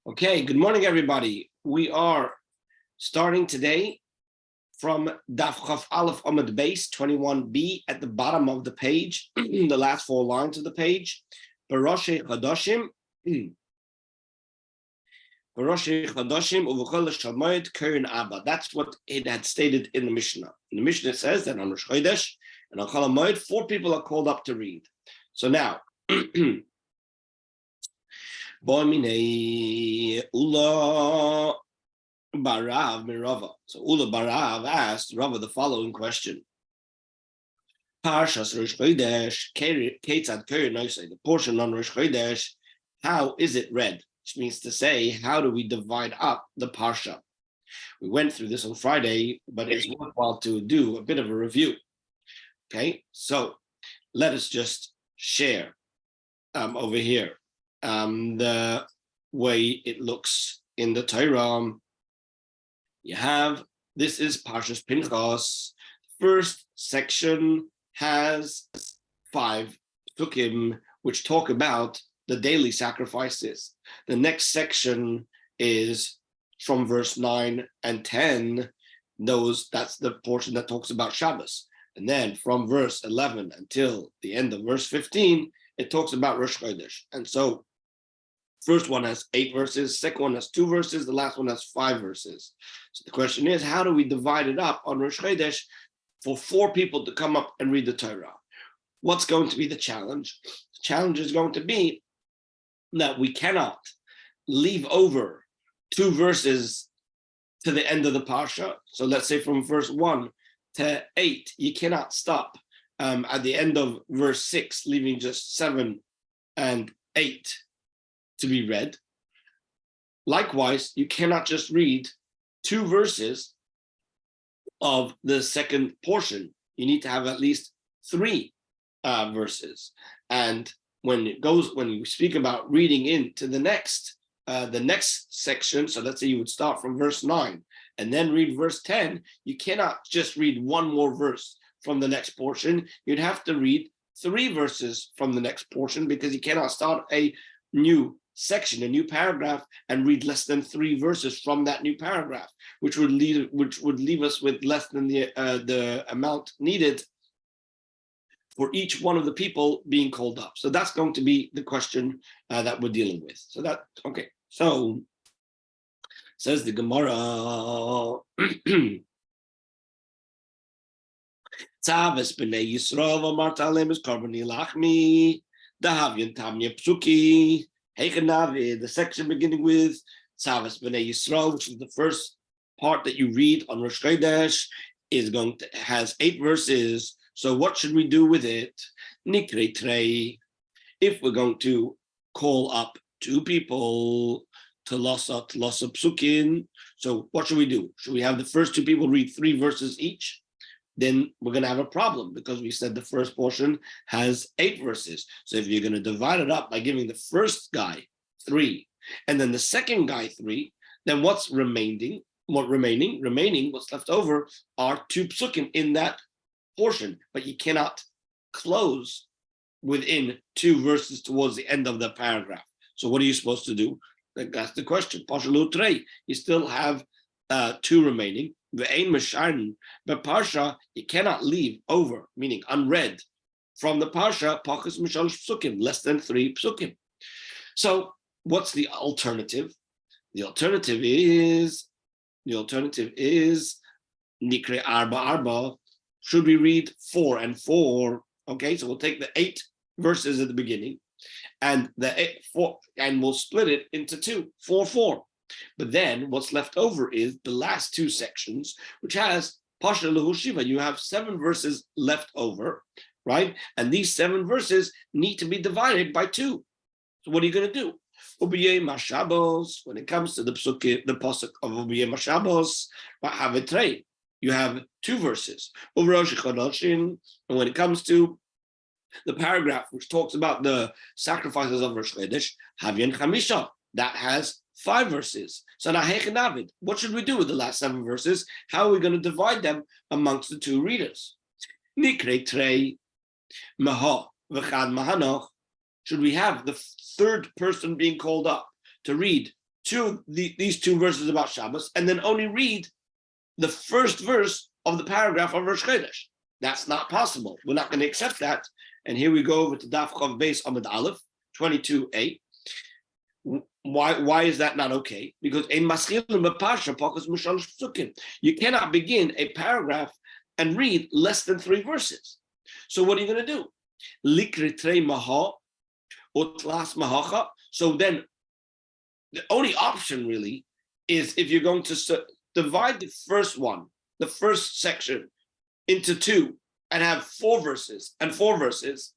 Okay, good morning, everybody. We are starting today from Daf Chaf Aleph Amud Base 21b at the bottom of the page, the last 4 lines of the page. Baroshei Chadashim, Baroshei Chadashim Uvechol Shamoed Keren Abba. That's what it had stated in the Mishnah. In the Mishnah it says that on Rosh Chodesh and on Chol HaMoed, 4 people are called up to read. So now, Ula Barav Mirava. So Ula Barav asked Rava the following question. Parshas Rosh Chodesh, Ketzad Keren Nosei, the portion on Rosh Chodesh, how is it read? Which means to say, how do we divide up the Parsha? We went through this on Friday, but it's worthwhile to do a bit of a review. Okay, so let us just share over here the way it looks in the Torah. You have, this is Parshas Pinchas. First section has 5 psukim which talk about the daily sacrifices. The next section is from verse 9 and 10. That's the portion that talks about Shabbos. And then from verse 11 until the end of verse 15, it talks about Rosh Chodesh. And so first one has 8 verses, second one has 2 verses, the last one has 5 verses. So the question is, how do we divide it up on Rosh Chodesh for 4 people to come up and read the Torah? What's going to be the challenge? The challenge is going to be that we cannot leave over 2 verses to the end of the Parsha. So let's say from verse 1 to 8, you cannot stop at the end of verse 6, leaving just 7 and 8 to be read. Likewise, you cannot just read 2 verses of the second portion. You need to have at least 3 verses. And when you speak about reading into the next section, so let's say you would start from verse 9 and then read verse 10, you cannot just read 1 more verse from the next portion. You'd have to read 3 verses from the next portion, because you cannot start a new section, a new paragraph, and read less than 3 verses from that new paragraph, which would leave us with less than the amount needed for each one of the people being called up. So that's going to be the question that we're dealing with. So that, okay. So says the Gemara, Tzaves b'nei Yisrael v'amart aleim es karboni lachmi dahavyin tamya psuki heichanavi. The section beginning with Tzaves b'nei Yisrael, which is the first part that you read on Rosh Chodesh, has 8 verses. So what should we do with it? Nikrei trei. If we're going to call up 2 people to losa psukin, so what should we do? Should we have the first 2 people read 3 verses each? Then we're going to have a problem, because we said the first portion has 8 verses. So if you're going to divide it up by giving the first guy 3 and then the second guy 3, then what's remaining? What's left over are 2 psukim in that portion, but you cannot close within 2 verses towards the end of the paragraph. So what are you supposed to do? That's the question. You still have 2 remaining. But Parsha, you cannot leave over, meaning unread, from the Parsha, Pachas Mishalosh Psukim, less than 3 Psukim. So what's the alternative? The alternative is Nikre Arba Arba. Should we read 4 and 4? Okay, so we'll take the 8 verses at the beginning and we'll split it into 2, 4, 4. But then what's left over is the last 2 sections, which has Pasha Lehu Shiva. You have 7 verses left over, right? And these 7 verses need to be divided by 2. So what are you going to do? Ubiyeh Mashabos, when it comes to the pasuk of Ubiyeh Mashabos, have a tray. You have 2 verses. And when it comes to the paragraph which talks about the sacrifices of Rosh Chodesh, Havyan Chamisha, that has 5 verses. So now, what should we do with the last 7 verses? How are we going to divide them amongst the 2 readers? Nikre trei maha v'chad mahanoch should we have the third person being called up to read these two verses about Shabbos and then only read the first verse of the paragraph of Rosh Chodesh? That's not possible. We're not going to accept that. And here we go over to Daf Chav Beis Amud Aleph, 22a. Why is that not okay? Because you cannot begin a paragraph and read less than 3 verses. So what are you going to do? So then the only option really is if you're going to divide the first section into 2 and have 4 verses and 4 verses,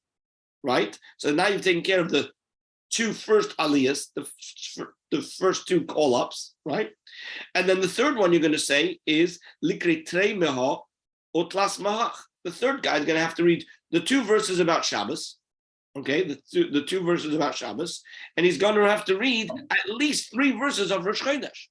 right? So now you've taken care of the 2 first aliyahs, the first 2 call-ups, right? And then the third one you're going to say is likri trei meha otlas mahach. The third guy is going to have to read the 2 verses about Shabbos, okay, the two verses about Shabbos, and he's going to have to read at least 3 verses of Rosh Chodesh.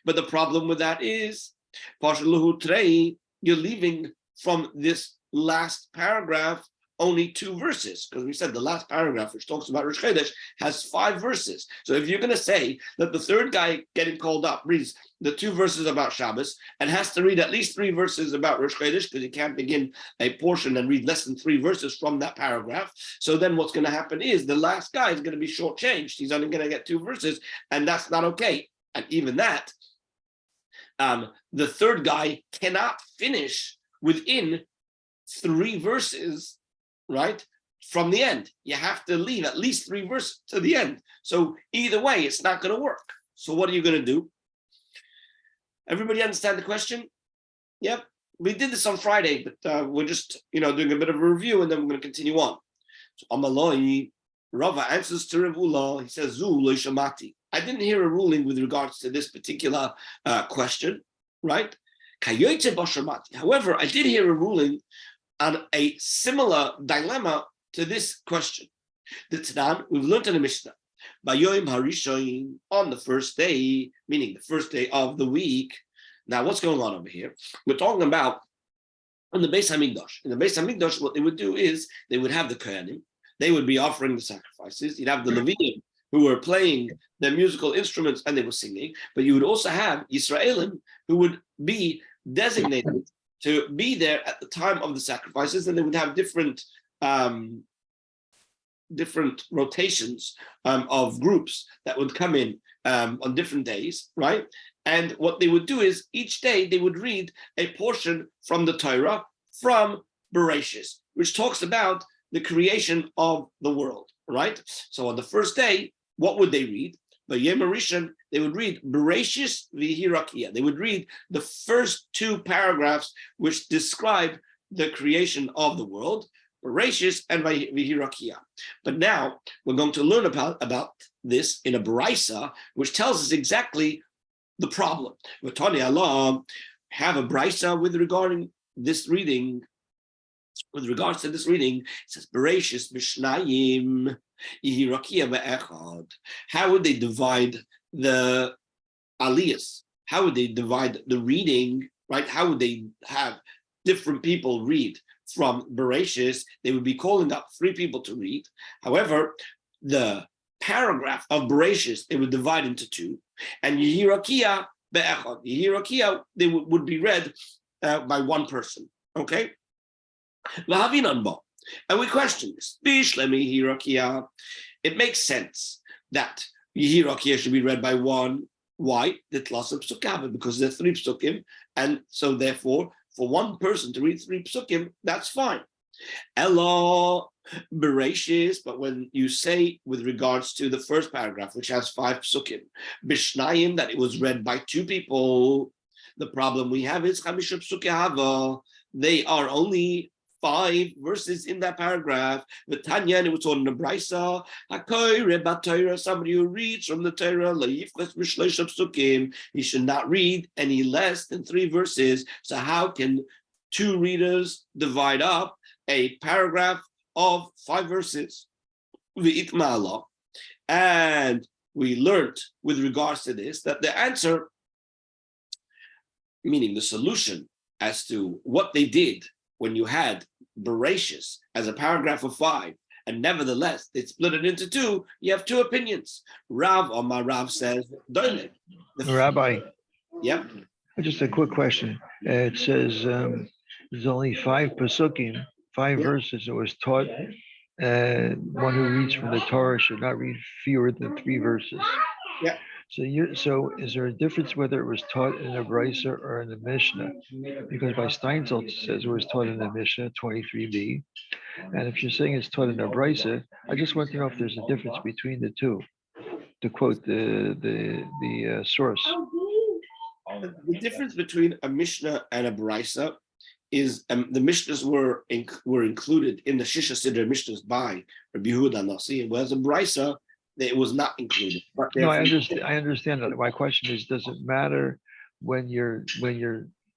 But the problem with that is, you're leaving from this last paragraph only 2 verses, because we said the last paragraph, which talks about Rosh Chodesh, has 5 verses. So if you're going to say that the third guy getting called up reads the 2 verses about Shabbos and has to read at least 3 verses about Rosh Chodesh, because he can't begin a portion and read less than 3 verses from that paragraph, so then what's going to happen is the last guy is going to be shortchanged. He's only going to get 2 verses, and that's not okay. And even that, the third guy cannot finish within 3 verses, right, from the end. You have to leave at least 3 verses to the end. So either way, it's not going to work. So what are you going to do? Everybody understand the question? Yep. We did this on Friday, but we're just, doing a bit of a review, and then we're going to continue on. So Amaloi, Rava answers to Ravula. He says, Zu lo shamati. I didn't hear a ruling with regards to this particular question, right? However, I did hear a ruling on a similar dilemma to this question. The Tanan, we've learned in the Mishnah, Bayoim Harishon, on the first day, meaning the first day of the week. Now, what's going on over here? We're talking about on the Beis Hamikdash. In the Beis Hamikdash, what they would do is they would have the Kohanim, they would be offering the sacrifices. You'd have the Leviim who were playing their musical instruments and they were singing, but you would also have Yisraelim who would be designated to be there at the time of the sacrifices, and they would have different rotations of groups that would come in on different days, right? And what they would do is each day they would read a portion from the Torah from Bereshis, which talks about the creation of the world, right? So on the first day, what would they read? Yom Rishon, they would read Bereshis v'Hirakia. They would read the first 2 paragraphs which describe the creation of the world, Bereshis and v'Hirakia. But now we're going to learn about this in a Baraisa, which tells us exactly the problem. V'tani Allah, have a Baraisa with regards to this reading, it says Bereshis b'Shnayim. How would they divide the aliyahs? How would they divide the reading, right? How would they have different people read from Bereshis? They would be calling up 3 people to read. However, the paragraph of Bereshis, they would divide into 2. And Yehirakia be'echad. Yehirakia, they would be read by 1 person, okay? And we question this. It makes sense that Yehirakia should be read by 1. Why? Because there are 3 psukim, and so therefore, for 1 person to read 3 psukim, that's fine. Elo Bereshis, but when you say with regards to the first paragraph, which has 5 psukim, Bishnayim, that it was read by 2 people, the problem we have is Chamisha Psukim Hava. They are only 5 verses in that paragraph. With Tanya, and it was on the Brisa, somebody who reads from the Torah, he should not read any less than 3 verses. So how can 2 readers divide up a paragraph of 5 verses? And we learned with regards to this that the answer, meaning the solution as to what they did when you had Bereshis as a paragraph of 5 and nevertheless they split it into two, you have two opinions. Rav Omar Rav says, Doile. Rabbi, Yep. just a quick question. It says there's only five pasukim, five verses. It was taught one who reads from the Torah should not read fewer than three verses. Yeah. So is there a difference whether it was taught in a brisa or in the Mishnah? Because by Steinsaltz it says it was taught in the Mishnah 23b, and if you're saying it's taught in a brisa, I just want to know if there's a difference between the two. To quote the source. The difference between a Mishnah and a brisa is the Mishnahs were included in the Shisha Sidra Mishnahs by Rabbi Yehuda Nasi, whereas a brisa it was not included. But no, I understand that. My question is, does it matter when you're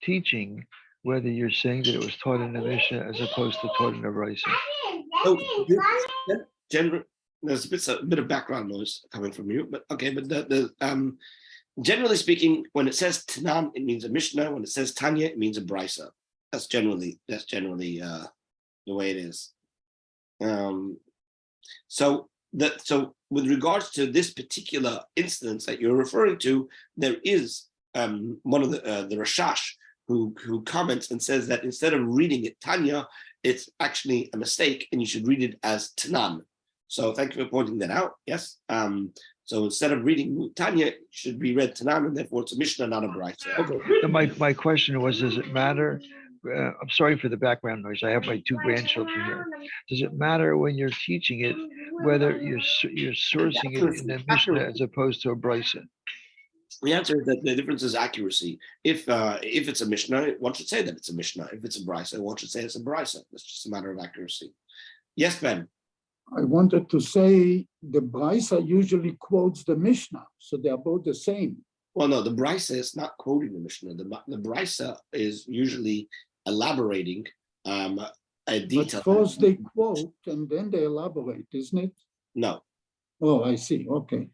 teaching whether you're saying that it was taught in the Mishnah as opposed to taught in the brisa? So, there's a bit of background noise coming from you, but okay. But generally speaking, when it says Tanan, it means a Mishnah. When it says Tanya, it means a brisa. That's generally the way it is. So with regards to this particular instance that you're referring to, there is one of the Rashash who comments and says that instead of reading it Tanya, it's actually a mistake, and you should read it as Tanan. So thank you for pointing that out. Yes. So instead of reading Tanya, it should be read Tanan, and therefore it's a Mishnah, not a brisa. Okay. My question was, does it matter? I'm sorry for the background noise. I have my two grandchildren here. Does it matter when you're teaching it whether you're sourcing it in the Mishnah as opposed to a brisa? The answer is that the difference is accuracy. If it's a Mishnah, one should say that it's a Mishnah. If it's a brisa, one should say it's a brisa. It's just a matter of accuracy. Yes, Ben. I wanted to say the brisa usually quotes the Mishnah, so they are both the same. Well, no, the brisa is not quoting the Mishnah. The brisa is usually elaborating a detail. But first they quote and then they elaborate, isn't it? No. Oh, I see. Okay.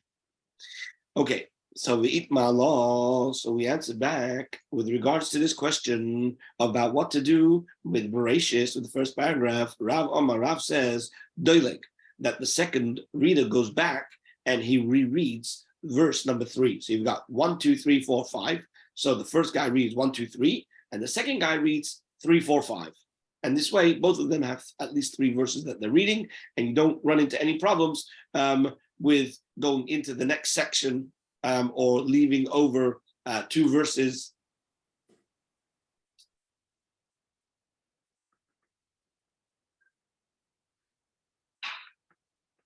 Okay. So we eat malo. So we answer back with regards to this question about what to do with Bereshis, with the first paragraph. Rav Omar Rav says doileg, that the second reader goes back and he rereads verse number 3. So you've got 1, 2, 3, 4, 5. So the first guy reads 1, 2, 3, and the second guy reads 3, 4, 5. And this way, both of them have at least 3 verses that they're reading, and you don't run into any problems with going into the next section or leaving over 2 verses.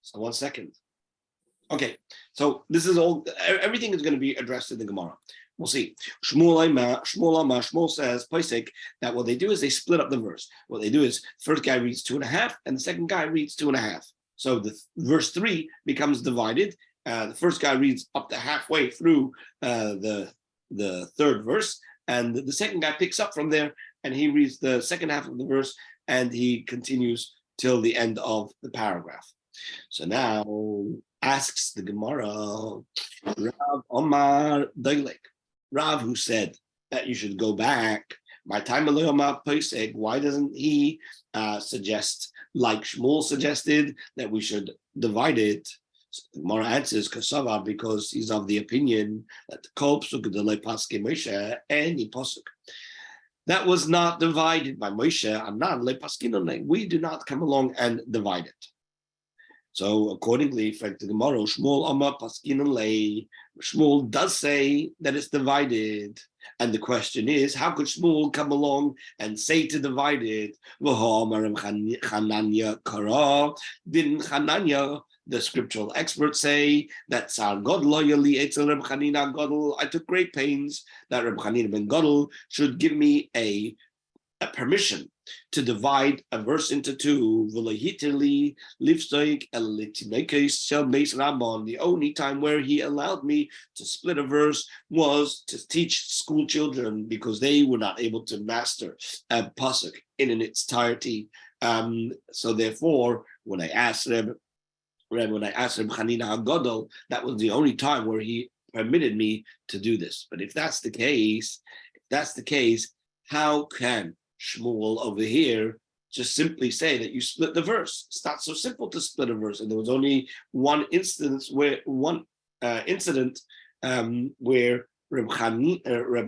So 1 second. Okay, so this is all, everything is going to be addressed in the Gemara. We'll see. Shmuel says, Poisek, that what they do is they split up the verse. What they do is first guy reads 2.5 and the second guy reads 2.5. So the verse 3 becomes divided. The first guy reads up to halfway through the third verse, and the second guy picks up from there and he reads the second half of the verse and he continues till the end of the paragraph. So now asks the Gemara, Rav Omar Dailek, Rav who said that you should go back. My time why doesn't he suggest, like Shmuel suggested, that we should divide it? So the Gemara answers Kasava, because he's of the opinion that the Kol Psuk Delay Paske Moshe, any Pasuk that was not divided by Moshe, we do not come along and divide it. So accordingly, Frank the Gemara, Shmuel Amar Paskinan Lei, Shmuel does say that it's divided. And the question is, how could Shmuel come along and say to divide it? Didn't Chananya, the scriptural experts, say that Sar Godel Reb Chanina Godel, I took great pains that Reb Chanina ben Godel should give me a permission to divide a verse into 2. The only time where he allowed me to split a verse was to teach school children, because they were not able to master a pasuk in its entirety. So therefore, when I asked Reb Chanina HaGadol, that was the only time where he permitted me to do this. But if that's the case, how can Shmuel over here just simply say that you split the verse. It's not so simple to split a verse. And there was only one incident where Reb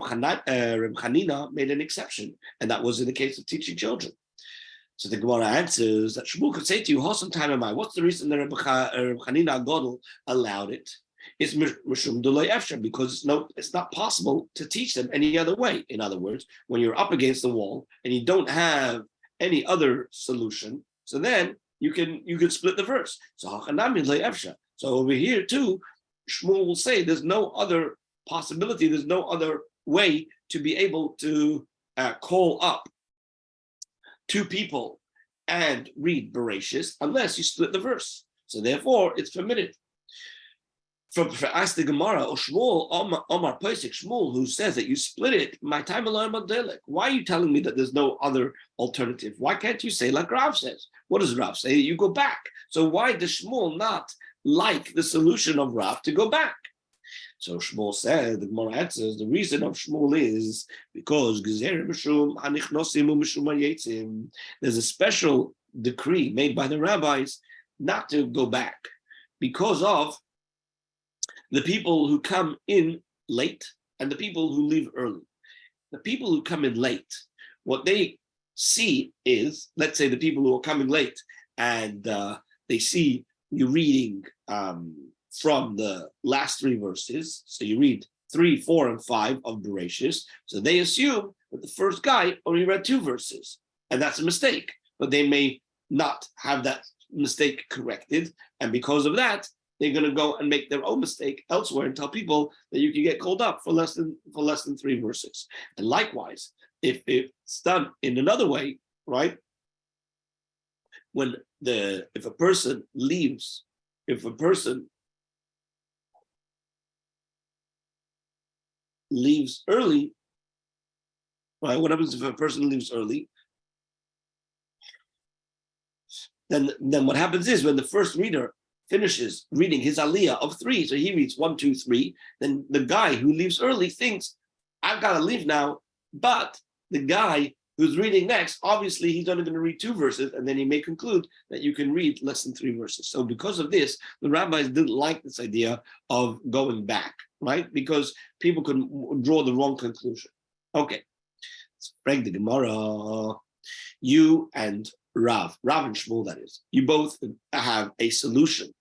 Chanina made an exception, and that was in the case of teaching children. So the Gemara answers that Shmuel could say to you, "What's the reason that Reb Chanina Godel allowed it? It's mishum d'lo efshar, because it's not possible to teach them any other way. In other words, when you're up against the wall and you don't have any other solution, so then you can split the verse. So hachanami lo efshar. So over here too, Shmuel will say there's no other possibility, there's no other way to be able to call up two people and read Bereshis unless you split the verse. So therefore, it's permitted. Ask the Gemara, Shmuel, Omar Pesach, Shmuel, who says that you split it, my time alone, why are you telling me that there's no other alternative? Why can't you say like Rav says? What does Rav say? You go back. So why does Shmuel not like the solution of Rav to go back? So Shmuel said, the Gemara answers, the reason of Shmuel is because there's a special decree made by the rabbis not to go back because of the people who come in late and the people who leave early. The people who come in late, what they see is, let's say the people who are coming late and they see you reading from the last three verses. So you read 3, 4, and 5 of Bereshis. So they assume that the first guy only read 2 verses, and that's a mistake. But they may not have that mistake corrected, and because of that, they're going to go and make their own mistake elsewhere and tell people that you can get called up for less than 3 verses. And likewise, if it's done in another way, right? If a person leaves early, right? What happens if a person leaves early? Then what happens is when the first reader finishes reading his aliyah of 3, so he reads 1, 2, 3, then the guy who leaves early thinks, I've got to leave now, but the guy who's reading next, obviously he's only going to read 2 verses, and then he may conclude that you can read less than 3 verses. So because of this, the rabbis didn't like this idea of going back, right? Because people could draw the wrong conclusion. Okay, let's break the Gemara. You and Rav and Shmuel, that is, you both have a solution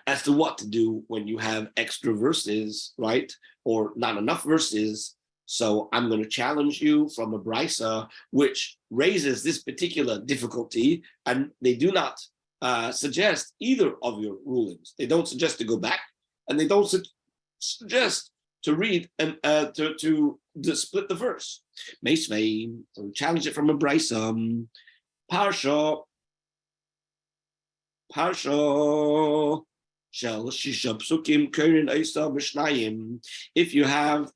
as to what to do when you have extra verses, right? Or not enough verses. So I'm going to challenge you from a brisa which raises this particular difficulty, and they do not suggest either of your rulings. They don't suggest to go back, and they don't suggest to read and to split the verse. Meisvei, so challenge it from a brisa. Parsha shel shisha psukim korin eisa b'shnayim. If you have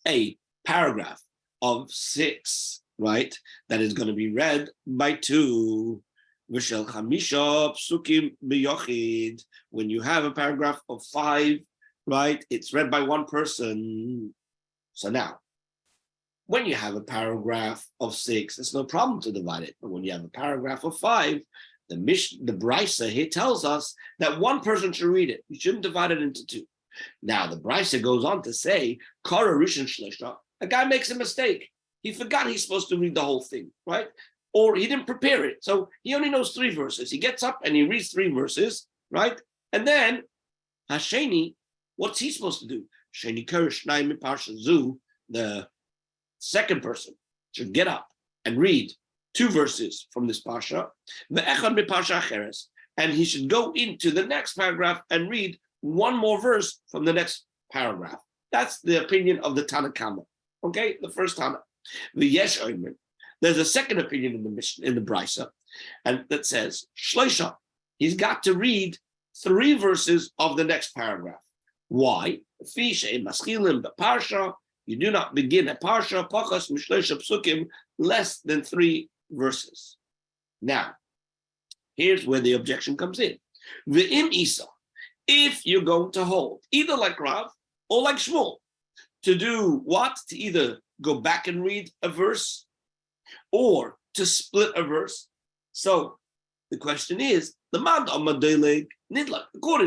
a paragraph of 6, right, that is going to be read by 2. V'shel chamisha psukim b'yochid. When you have a paragraph of 5, right, it's read by 1 person. So now, when you have a paragraph of 6, it's no problem to divide it. But when you have a paragraph of 5, the brisa here tells us that 1 person should read it. You shouldn't divide it into 2. Now, the brisa goes on to say, Kara Rishon Shlisha, a guy makes a mistake. He forgot he's supposed to read the whole thing, right? Or he didn't prepare it. So he only knows 3 verses. He gets up and he reads 3 verses, right? And then, Hasheni, what's he supposed to do? Sheni Karish Naim Parsha Zu, the second person should get up and read 2 verses from this parsha, and he should go into the next paragraph and read 1 more verse from the next paragraph. That's the opinion of the Tana Kama. Okay, the first Tana. There's a second opinion in the Mishnah, in the Brisa, and that says Shloisha. He's got to read 3 verses of the next paragraph. Why? You do not begin a parsha pachas mishleisha psukim less than 3 verses. Now, here's where the objection comes in. V'im isa, if you're going to hold either like Rav or like Shmuel, to do what? To either go back and read a verse, or to split a verse. So the question is, according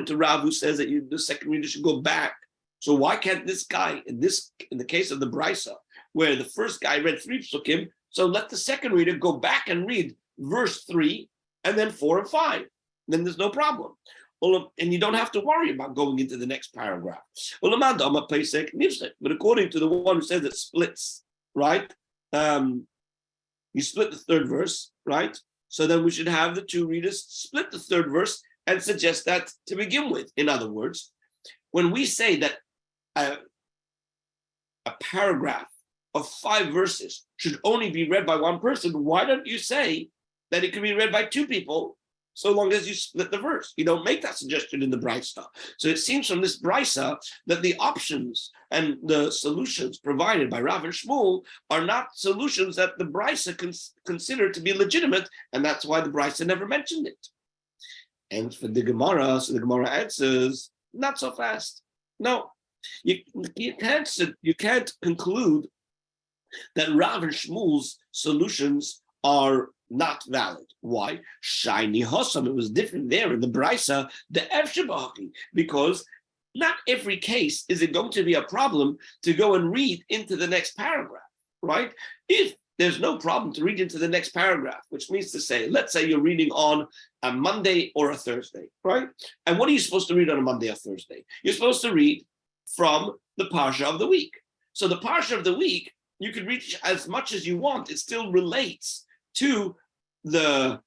to Rav, who says that the second reader should go back. So why can't this guy, in the case of the Brisa, where the first guy read 3 psukim, so let the second reader go back and read verse 3 and then 4 and 5. Then there's no problem. And you don't have to worry about going into the next paragraph. But according to the one who says it splits, right? You split the third verse, right? So then we should have the 2 readers split the third verse and suggest that to begin with. In other words, when we say that a paragraph of 5 verses should only be read by one person, why don't you say that it can be read by 2 people, so long as you split the verse? You don't make that suggestion in the Brisa. So it seems from this Brisa that the options and the solutions provided by Rav and Shmuel are not solutions that the Brisa consider to be legitimate, and that's why the Brisa never mentioned it. And for the Gemara, so the Gemara answers, not so fast. No, you can't conclude that Rav and Shmuel's solutions are not valid. Why? Shiny Hossam, it was different there in the Brisa, the Efshabahaki, because not every case is it going to be a problem to go and read into the next paragraph, right? If there's no problem to read into the next paragraph, which means to say, let's say you're reading on a Monday or a Thursday, right? And what are you supposed to read on a Monday or Thursday? You're supposed to read from the Parsha of the week. So the Parsha of the week, you can read as much as you want. It still relates to the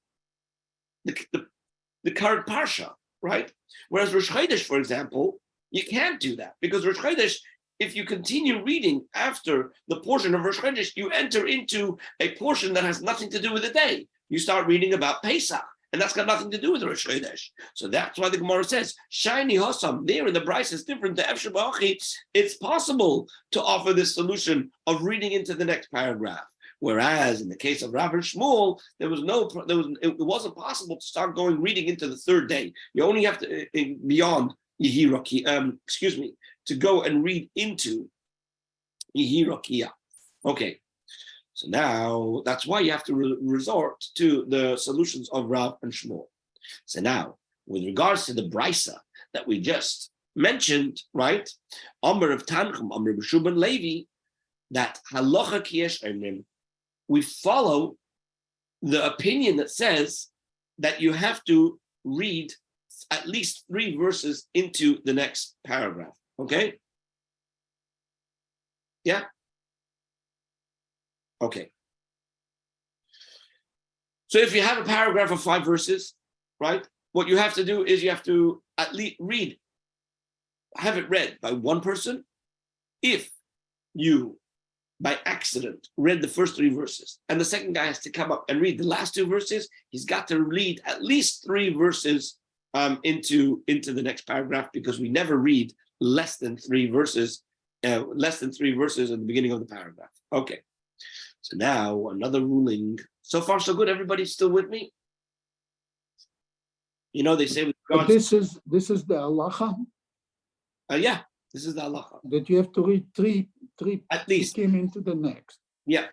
current Parsha, right? Whereas Rosh Chodesh, for example, you can't do that, because Rosh Chodesh, if you continue reading after the portion of Rosh Chodesh, you enter into a portion that has nothing to do with the day. You start reading about Pesach, and that's got nothing to do with Rosh Chodesh. So that's why the Gemara says, Shiny Hossam, there in the Bryce is different to Efsheh Ba'achi. It's possible to offer this solution of reading into the next paragraph. Whereas in the case of Rav and Shmuel, it wasn't possible to start reading into the third day. You only have to, beyond Yehiraki, to go and read into Yehirakia. Okay, so now that's why you have to resort to the solutions of Rav and Shmuel. So now, with regards to the Brisa that we just mentioned, right? Amr of Tanchum, Amr of Shuban Levi, that halacha kiyesh emrim, we follow the opinion that says that you have to read at least 3 verses into the next paragraph. Okay? Yeah? Okay. So if you have a paragraph of 5 verses, right, what you have to do is you have to at least have it read by one person. If you, by accident, read the first 3 verses, and the second guy has to come up and read the last 2 verses, he's got to read at least 3 verses into the next paragraph, because we never read less than 3 verses at the beginning of the paragraph. Okay. So now another ruling. So far, so good. Everybody's still with me? You know, they say with regards, this is the halacha? Yeah, this is the halacha. That you have to read three At least. came into the next. Yeah.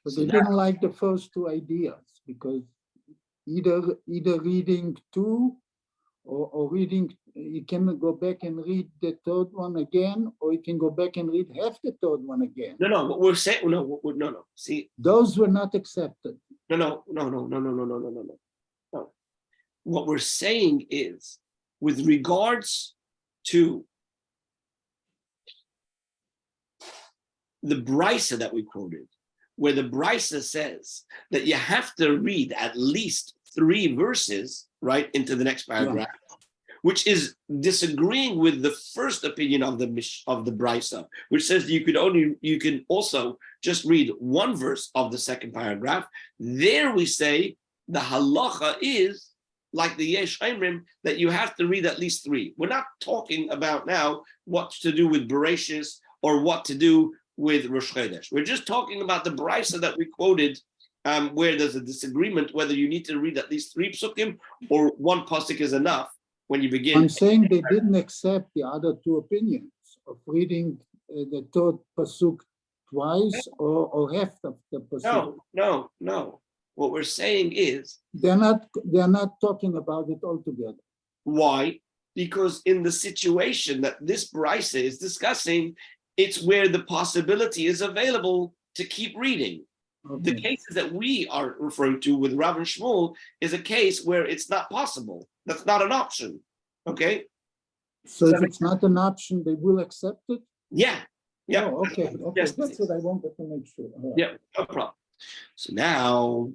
But So they now, didn't like the first 2 ideas, because either reading 2 or reading, you can go back and read the third one again, or you can go back and read half the third one again. No. What we're saying, no. See, those were not accepted. No. What we're saying is, with regards to the Brisa that we quoted, where the Brisa says that you have to read at least 3 verses, right, into the next paragraph, which is disagreeing with the first opinion of the Brisa, which says you can also just read 1 verse of the second paragraph. There we say the halacha is like the Yesh Omrim, that you have to read at least 3. We're not talking about now what to do with Bereshis or what to do with Rosh Chodesh. We're just talking about the Brisa that we quoted, where there's a disagreement whether you need to read at least 3 psukim or 1 pasuk is enough when you begin. I'm saying they didn't accept the other 2 opinions of reading the third pasuk twice or half of the pasuk. No. What we're saying is, they're not talking about it altogether. why? Because in the situation that this brisa is discussing, it's where the possibility is available to keep reading. The Okay. cases that we are referring to with Rav and Shmuel is a case where it's not possible. That's not an option. Okay? So if it's not an option, they will accept it? Yeah. Yeah. Oh, okay. Yes, That's what I wanted to make sure. All right. Yeah, no problem. So now,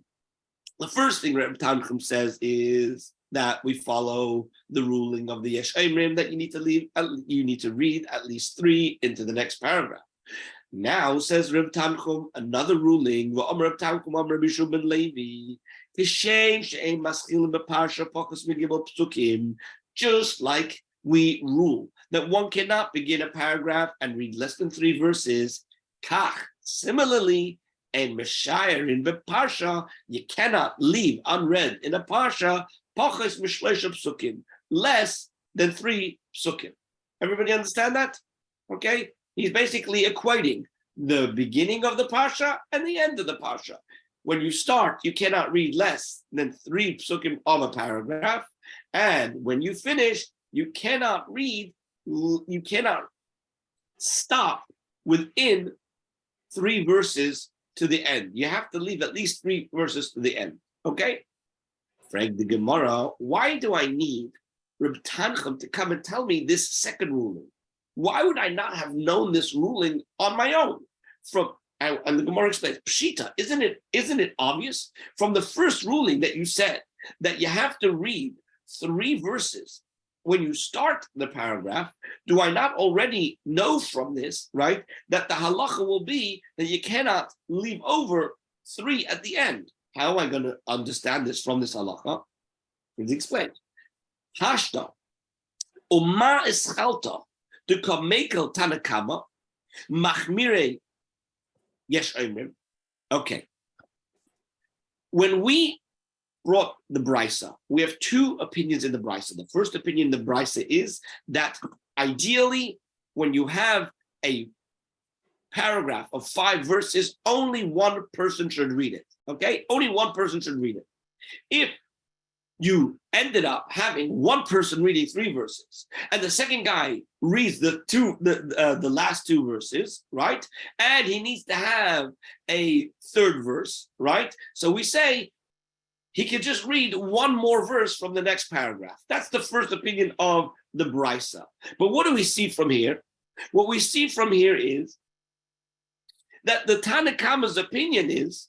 the first thing Reb Tanchum says is that we follow the ruling of the Yesh Omrim that you need to read at least 3 into the next paragraph. Now, says Reb Tanchum, another ruling, Reb Tanchum, Reb Yishub ben Levi, just like we rule that one cannot begin a paragraph and read less than 3 verses, kach, similarly, and Meshayar in the Parsha, you cannot leave unread in a Parsha, Pachas Mishlesh Psukim, less than 3 Psukim. Everybody understand that? Okay? He's basically equating the beginning of the Parsha and the end of the Parsha. When you start, you cannot read less than 3 Psukim of a paragraph. And when you finish, you cannot stop within 3 verses to the end. You have to leave at least 3 verses to the end. Okay? Frag the Gemara, why do I need Reb Tanchum to come and tell me this second ruling? Why would I not have known this ruling on my own? And the Gemara explains, Pshita, isn't it obvious? From the first ruling that you said that you have to read 3 verses when you start the paragraph, do I not already know from this, right, that the halacha will be that you cannot leave over 3 at the end? How am I going to understand this from this halacha? It's explained. Hashta, Uma eschalta, to kamekel tanakama, machmire yesh omrim. Okay. When we brought the brisa, we have 2 opinions in the brisa. The first opinion in the brisa is that ideally, when you have a paragraph of 5 verses, only one person should read it. Okay, only one person should read it. If you ended up having one person reading 3 verses, and the second guy reads the last 2 verses, right? And he needs to have a 3rd verse, right? So we say he can just read 1 more verse from the next paragraph. That's the first opinion of the brisa. But what do we see from here? What we see from here is that the Tanakama's opinion is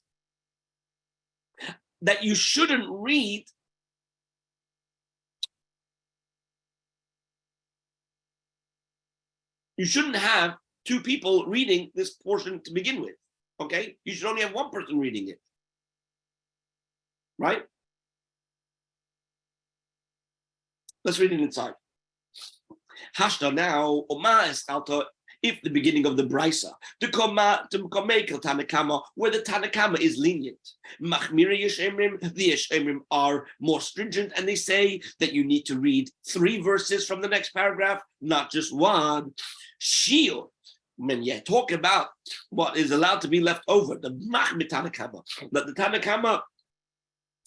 that you shouldn't read you shouldn't have 2 people reading this portion to begin with, okay? You should only have 1 person reading it, right? Let's read it inside. Hashta now, Oma eskalta, if the beginning of the brisa, to kamekel tanakama, where the tanakama is lenient. Machmira yeshemrim, the yeshemrim are more stringent, and they say that you need to read 3 verses from the next paragraph, not just 1. Shiur, when you talk about what is allowed to be left over, the machmir tanakama, that the tanakama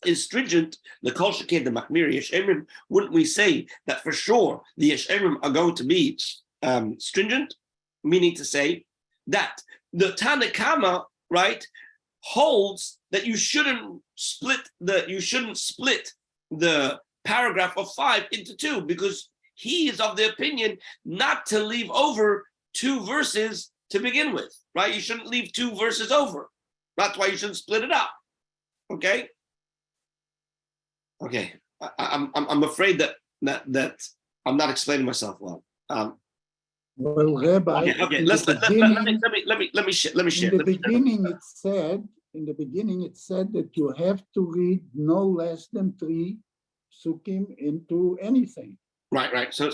is stringent, the kol shekeh, the machmir yeshemrim, wouldn't we say that for sure the yeshemrim are going to be stringent? Meaning to say that the Tanakama, right, holds that you shouldn't split the paragraph of 5 into 2, because he is of the opinion not to leave over 2 verses to begin with, right? You shouldn't leave 2 verses over. That's why you shouldn't split it up. Okay. Okay. I'm afraid that I'm not explaining myself well. Well, Rabbi, okay. Let me share. In the beginning, it said that you have to read no less than 3 psukim into anything. Right. So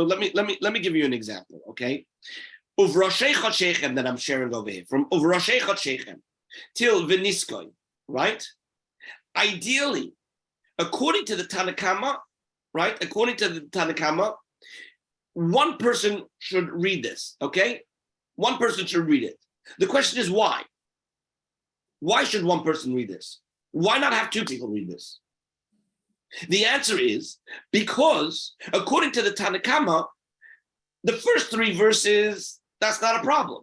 let me give you an example, okay? Uvrashei Chotshechem that I'm sharing over here, from Uvrashei Chotshechem till Veniskoy, right? Ideally, according to the Tanakama, right? According to the Tanakama, 1 person should read this, okay? 1 person should read it. The question is why? Why should 1 person read this? Why not have two people read this? The answer is because, according to the Tanna Kama, the first three verses, that's not a problem,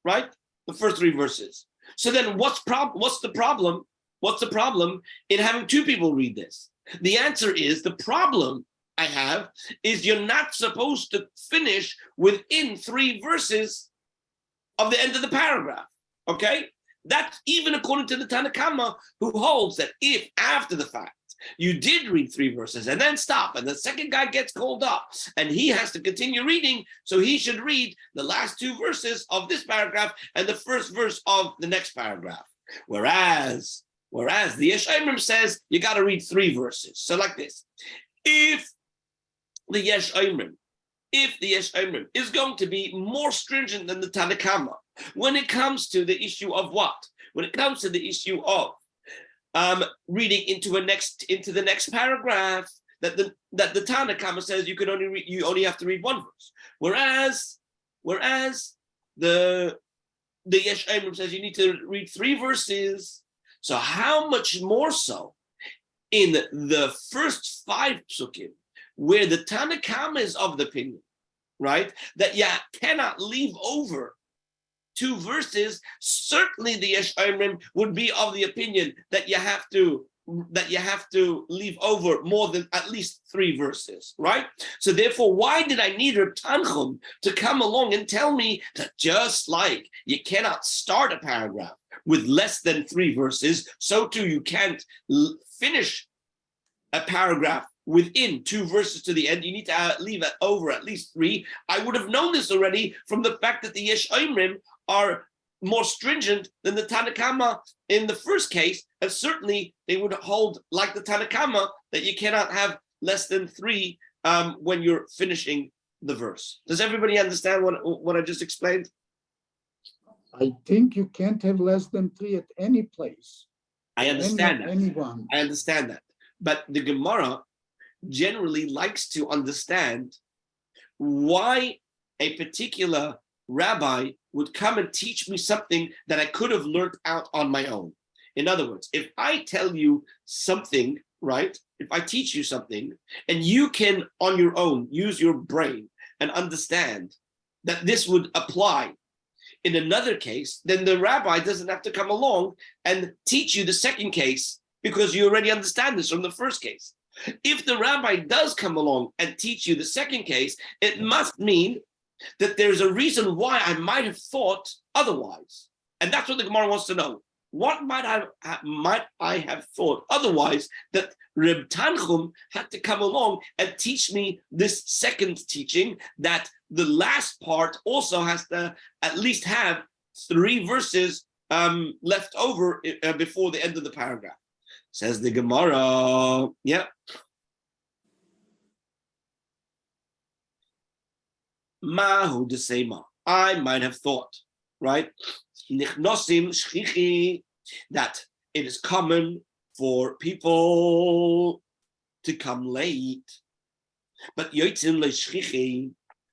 right? The first three verses. So then what's the problem? What's the problem in having two people read this? The answer is the problem I have is you're not supposed to finish within three verses of the end of the paragraph, okay? That's even according to the Tanna Kama, who holds that if after the fact you did read three verses and then stop, and the second guy gets called up and he has to continue reading, so he should read the last two verses of this paragraph and the first verse of the next paragraph. Whereas the Yesh Omrim says you got to read three verses. So like this, if the Yesh Omrim is going to be more stringent than the Tanna Kama when it comes to the issue of what? When it comes to the issue of reading into the next paragraph, that the Tanna Kama says you only have to read one verse, whereas the Yesh Omrim says you need to read three verses. So how much more so in the first five psukim, where the Tanna Kama is of the opinion, right, that you cannot leave over two verses. Certainly the Yesh Omrim would be of the opinion that you have to leave over more than at least three verses, right? So therefore, why did I need Reb Tanchum to come along and tell me that just like you cannot start a paragraph with less than three verses, so too you can't finish a paragraph within two verses to the end. You need to leave it over at least three. I would have known this already from the fact that the Yesh Omrim are more stringent than the Tanna Kama in the first case, and certainly they would hold, like the Tanna Kama, that you cannot have less than three when you're finishing the verse. Does everybody understand what I just explained? I think you can't have less than three at any place. I understand that. Anyone. I understand that. But the Gemara generally likes to understand why a particular rabbi would come and teach me something that I could have learned out on my own. In other words, if I tell you something, right? If I teach you something and you can on your own use your brain and understand that this would apply in another case, then the rabbi doesn't have to come along and teach you the second case because you already understand this from the first case. If the rabbi does come along and teach you the second case, it must mean that there's a reason why I might have thought otherwise. And that's what the Gemara wants to know. What might I have thought otherwise that Reb Tanchum had to come along and teach me this second teaching, that the last part also has to at least have three verses left over before the end of the paragraph. Says the Gemara, yeah. Mahu desema. I might have thought, right? Nichnosim shchichi, that it is common for people to come late. But yotzin le'shchichi,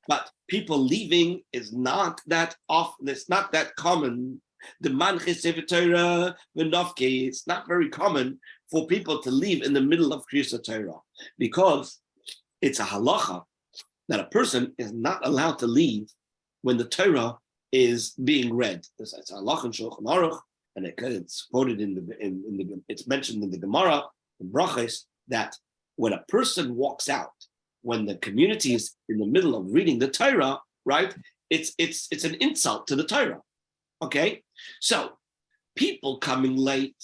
but people leaving is not that often, it's not that common. The manches sefer Torah v'nofke, it's not very common for people to leave in the middle of Kriyas Torah, because it's a halacha that a person is not allowed to leave when the Torah is being read. It's a halacha in Shulchan Aruch, and it's quoted it's mentioned in the Gemara in Brachos that when a person walks out, when the community is in the middle of reading the Torah, right? It's an insult to the Torah. Okay, so people coming late,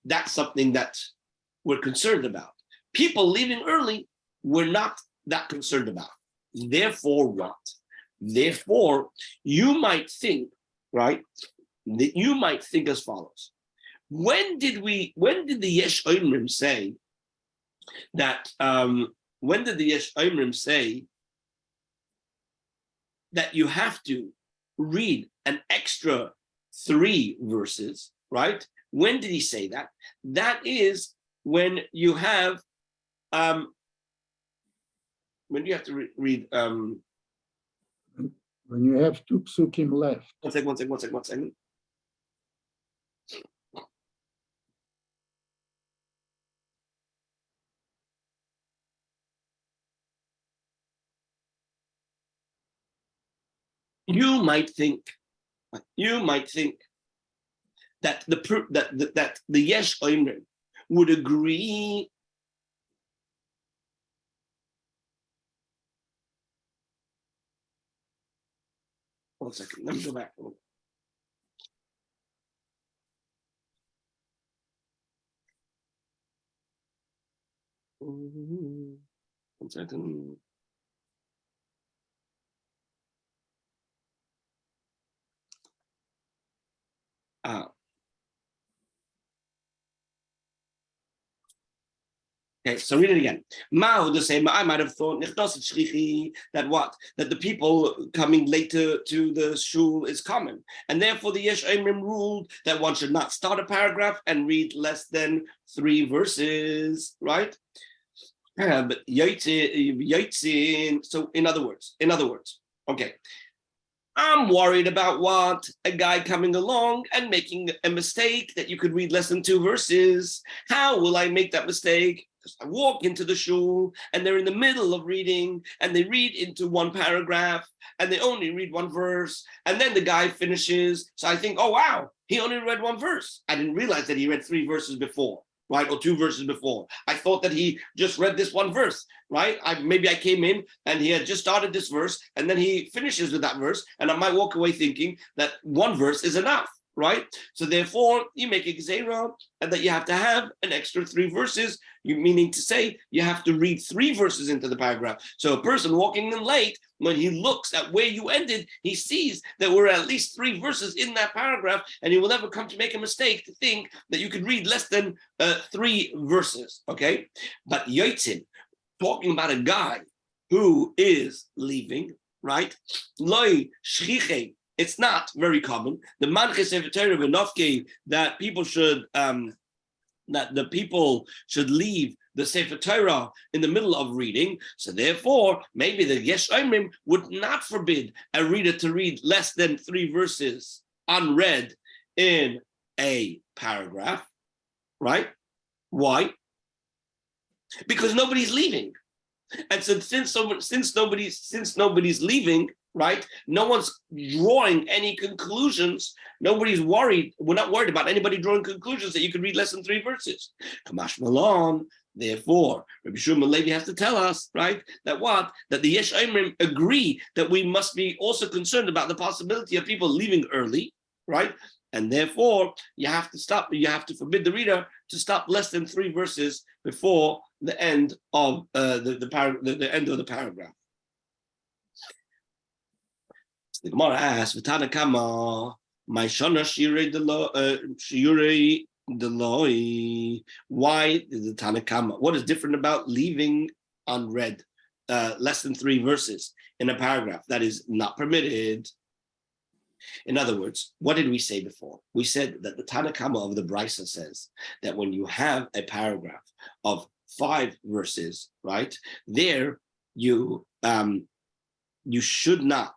that's something that we're concerned about. People leaving early, we're not that concerned about. Therefore, what? Therefore, you might think, right? You might think as follows. When did the Yesh Omrim say that? When did the Yesh Omrim say that you have to read an extra 3 verses, right? When did he say that? That is when you have when you have to read when you have 2 psukim left. One second. you might think that the Yesh Oimrim would agree. One second, let me go back. One second. Okay, so read it again. Mao the same. I might have thought that what? That the people coming later to the shul is common, and therefore the Yesh Omrim ruled that one should not start a paragraph and read less than 3 verses, right? But Yotzin. So in other words, okay. I'm worried about what? A guy coming along and making a mistake that you could read less than 2 verses. How will I make that mistake? Because I walk into the shul and they're in the middle of reading and they read into 1 paragraph and they only read 1 verse. And then the guy finishes. So I think, oh, wow, he only read 1 verse. I didn't realize that he read 3 verses before. Right, or 2 verses before. I thought that he just read this 1 verse, right? Maybe I came in and he had just started this verse and then he finishes with that verse and I might walk away thinking that 1 verse is enough, right? So therefore, you make a gzeira and that you have to have an extra 3 verses, meaning to say you have to read 3 verses into the paragraph. So a person walking in late, when he looks at where you ended, he sees that we're at least 3 verses in that paragraph, and he will never come to make a mistake to think that you could read less than 3 verses, okay? But Yotzin, talking about a guy who is leaving, right? Loi shchiche, it's not very common. The manche sefer Torah v'nofke that people should that the people should leave the Sefer Torah in the middle of reading. So therefore, maybe the Yesh Omrim would not forbid a reader to read less than 3 verses unread in a paragraph, right? Why? Because nobody's leaving. And so since nobody's leaving, right? No one's drawing any conclusions. Nobody's worried. We're not worried about anybody drawing conclusions that you could read less than 3 verses. Kamash Malon. Therefore, Rabbi Shimon Levi has to tell us, right, that what? That the Yesh Omrim agree that we must be also concerned about the possibility of people leaving early, right? And therefore, you have to forbid the reader to stop less than 3 verses before the end of the end of the paragraph. The Gemara asks, "V'tana kama my shana shirei deloi." Why is the Tana Kama? What is different about leaving unread less than 3 verses in a paragraph? That is not permitted. In other words, what did we say before? We said that the Tana Kama of the Brisa says that when you have a paragraph of 5 verses, right, there you should not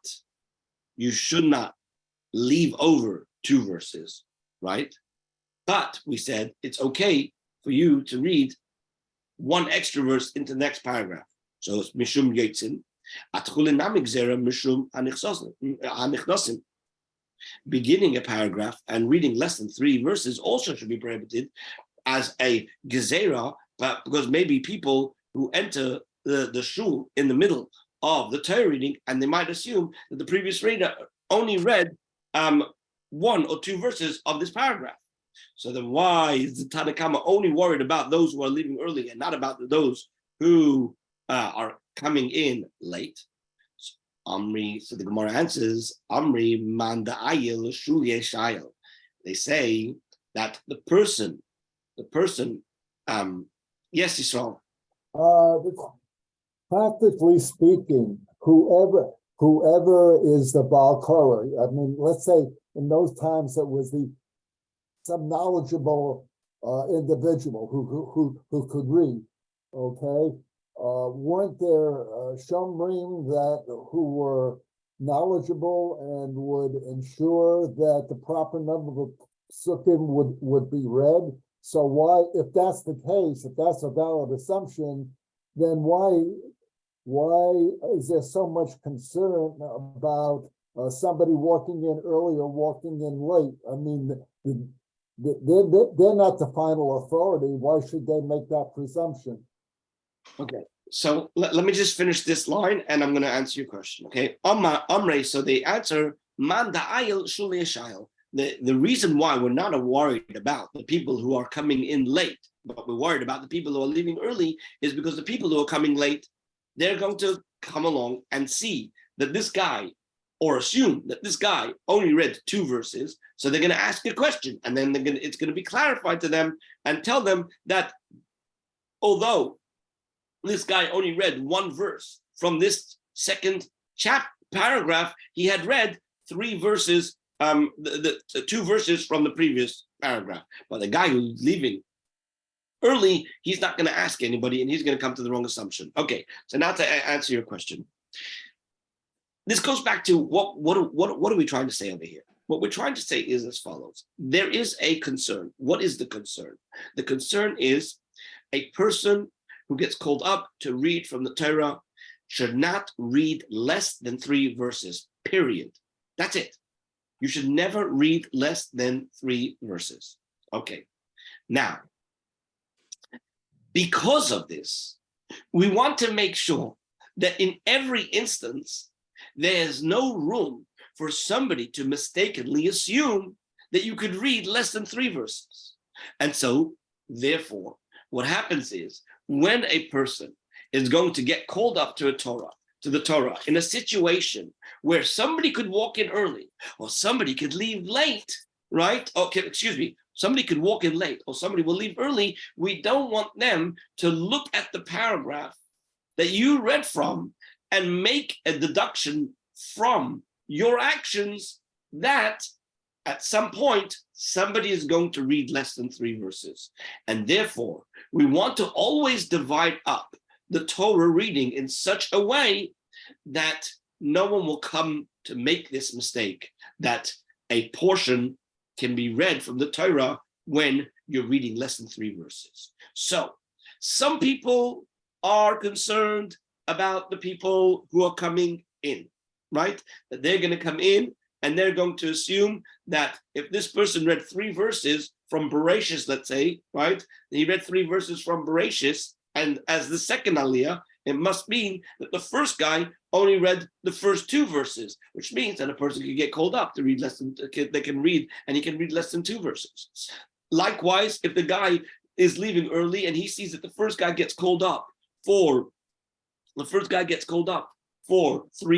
leave over 2 verses, right? But we said it's okay for you to read 1 extra verse into the next paragraph. So it's Mishum Yotzin, Atchulin Namik Zera Mishum Hanichnosim. Beginning a paragraph and reading less than 3 verses also should be prohibited as a gezerah, but because maybe people who enter the shul in the middle of the Torah reading, and they might assume that the previous reader only read 1 or 2 verses of this paragraph. So then why is the Tana Kama only worried about those who are leaving early and not about those who are coming in late? So the Gemara answers, Amri manda ayil shul yeshayil. They say that the person, yes, Yisrael. Practically speaking, whoever is the Baal Korah, I mean, let's say in those times it was some knowledgeable individual who could read, okay? Weren't there shomrim that who were knowledgeable and would ensure that the proper number of sukkim would be read? So why, if that's the case, if that's a valid assumption, then why is there so much concern about somebody walking in early or walking in late. I mean, they're not the final authority. Why should they make that presumption? Okay, so let me just finish this line and I'm going to answer your question. Okay, Amre, so the answer, man da'ayil shuli shayil. The reason why we're not worried about the people who are coming in late, but we're worried about the people who are leaving early, is because the people who are coming late, they're going to come along and see that this guy, or assume that this guy only read 2 verses, so they're going to ask a question, and then it's going to be clarified to them and tell them that although this guy only read 1 verse from this second paragraph, he had read 3 verses, the 2 verses from the previous paragraph. But the guy who's leaving early, he's not going to ask anybody, and he's going to come to the wrong assumption. Okay, so now to answer your question, this goes back to what are we trying to say over here? What we're trying to say is as follows: there is a concern. What is the concern? The concern is a person who gets called up to read from the Torah should not read less than 3 verses, period. That's it. You should never read less than 3 verses. Okay. Now, because of this, we want to make sure that in every instance, there's no room for somebody to mistakenly assume that you could read less than 3 verses. And so, therefore, what happens is when a person is going to get called up to the Torah in a situation where somebody could walk in early or somebody could leave late, right? Okay, excuse me. Somebody could walk in late or somebody will leave early. We don't want them to look at the paragraph that you read from and make a deduction from your actions that at some point somebody is going to read less than 3 verses. And therefore, we want to always divide up the Torah reading in such a way that no one will come to make this mistake, that a portion can be read from the Torah when you're reading less than 3 verses. So some people are concerned about the people who are coming in, right? That they're going to come in and they're going to assume that if this person read 3 verses from Bereshis, let's say, right? He read 3 verses from Bereshis, and as the second aliyah, it must mean that the first guy only read the first 2 verses, which means that a person can get called up to read less than, they can read, and he can read less than 2 verses. Likewise, if the guy is leaving early and he sees that the first guy gets called up for 3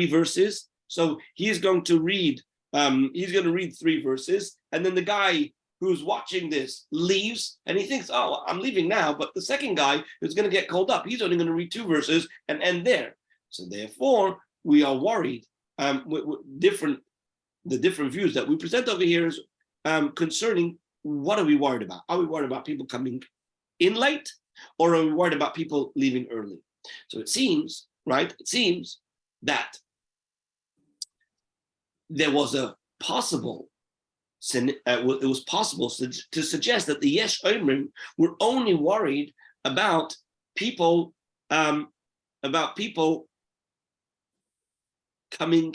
verses, so he's going to read 3 verses, and then the guy who's watching this leaves and he thinks, oh, I'm leaving now, but the second guy who's going to get called up, he's only going to read 2 verses and end there. So therefore, we are worried. The different views that we present over here is concerning what are we worried about? Are we worried about people coming in late, or are we worried about people leaving early? So it seems, right? It seems that there was a possible, it was possible to suggest that the Yesh Omrim were only worried about people coming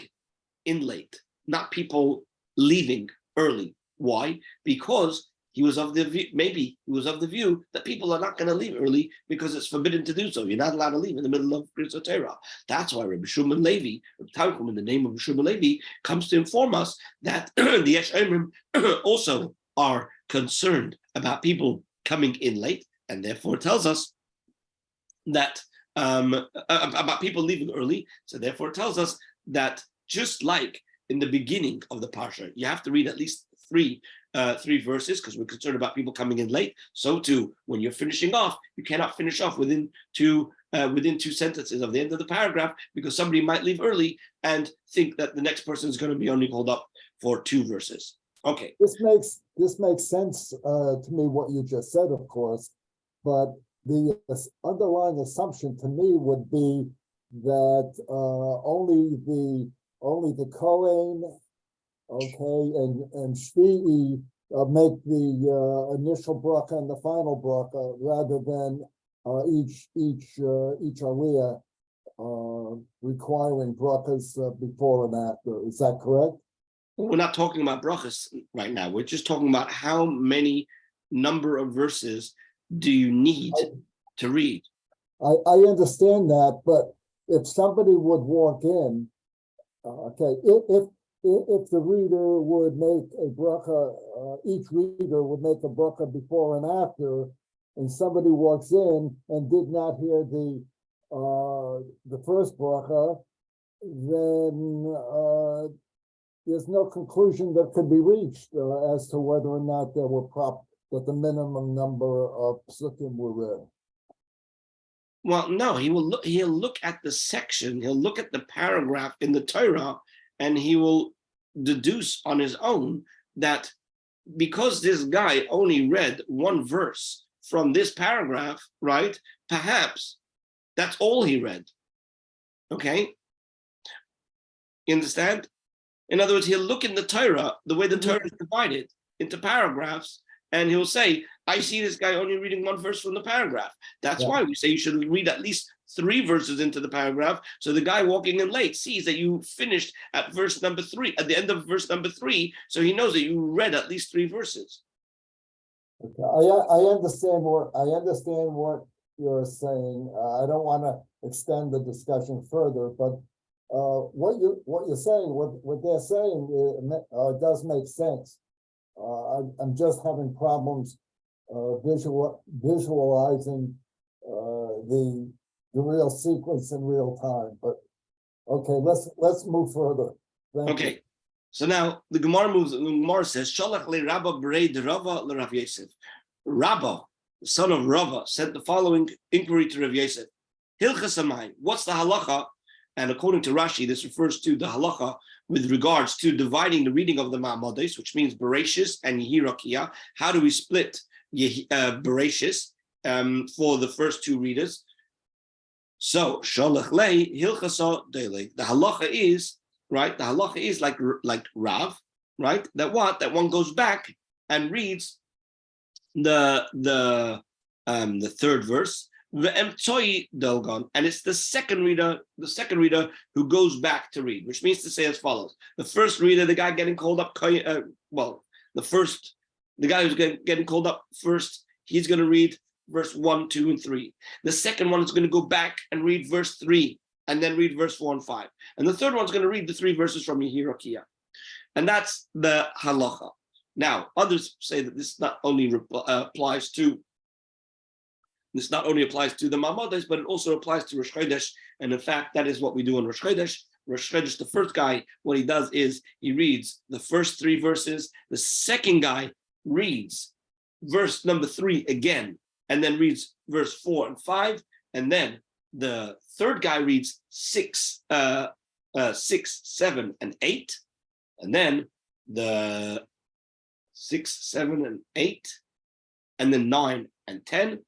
in late, not people leaving early. Why? Because he was of the view, maybe he was of the view that people are not going to leave early because it's forbidden to do so. You're not allowed to leave in the middle of Kriyas Torah. That's why Rabbi Shimon Levi, in the name of Rabbi Shimon Levi, comes to inform us that the Yesh Omrim also are concerned about people coming in late, and therefore tells us that about people leaving early. So therefore it tells us that just like in the beginning of the parsha, you have to read at least 3 verses because we're concerned about people coming in late. So too, when you're finishing off, you cannot finish off within 2 sentences of the end of the paragraph because somebody might leave early and think that the next person is going to be only called up for 2 verses. Okay. This makes sense to me what you just said, of course, but the underlying assumption to me would be that only the Kohen, okay, and Shvi'i make the initial bracha and the final bracha rather than each aliyah requiring brachas before and after. Is that correct? We're not talking about brachas right now. We're just talking about how many number of verses do you need to read. I understand that, but if somebody would walk in, okay, if the reader would make a bracha, each reader would make a bracha before and after, and somebody walks in and did not hear the first bracha, then there's no conclusion that could be reached as to whether or not there were that the minimum number of psukim were read. Well, no, he'll look at the section, he'll look at the paragraph in the Torah, and he will deduce on his own that because this guy only read one verse from this paragraph, right? Perhaps that's all he read. Okay? You understand? In other words, he'll look in the Torah, the way the Torah is divided into paragraphs, and he'll say, I see this guy only reading one verse from the paragraph. That's why we say you should read at least 3 verses into the paragraph. So the guy walking in late sees that you finished at verse number 3, at the end of verse number 3. So he knows that you read at least 3 verses. Okay. I understand what you're saying. I don't want to extend the discussion further, but what you're saying, what they're saying does make sense. I'm just having problems visualizing the real sequence in real time. But okay, let's move further. Thank you. So now the Gemara moves. The Gemara says, "Shalach le Rabba b'rei de Rava le Rav Yosef." Rabba, the son of Rava, sent the following inquiry to Rav Yosef: Hilchas Hamayim. What's the halacha? And according to Rashi, this refers to the halacha with regards to dividing the reading of the Ma'amades, which means Bereshis and Yehirakia. How do we split Bereshis for the first 2 readers? So Sholach lei Hilchasa Dele. The halacha is right. The halacha is like Rav, right? That one goes back and reads the 3rd verse. And it's the second reader who goes back to read, which means to say as follows: the first reader, the guy getting called up, the guy who's getting called up first, he's going to read verse 1, 2, and 3. The second one is going to go back and read verse 3, and then read verse 4 and 5. And the third one's going to read the 3 verses from Yehirakia. And that's the halacha. Now, others say that this not only applies to the Ma'amades, but it also applies to Rosh Chodesh. And in fact, that is what we do on Rosh Chodesh. Rosh Chodesh, the first guy, what he does is he reads the first 3 verses. The second guy reads verse number 3 again, and then reads verse 4 and 5. And then the third guy reads 6, 7, and 8. And then the 6, 7, and 8. And then 9 and 10.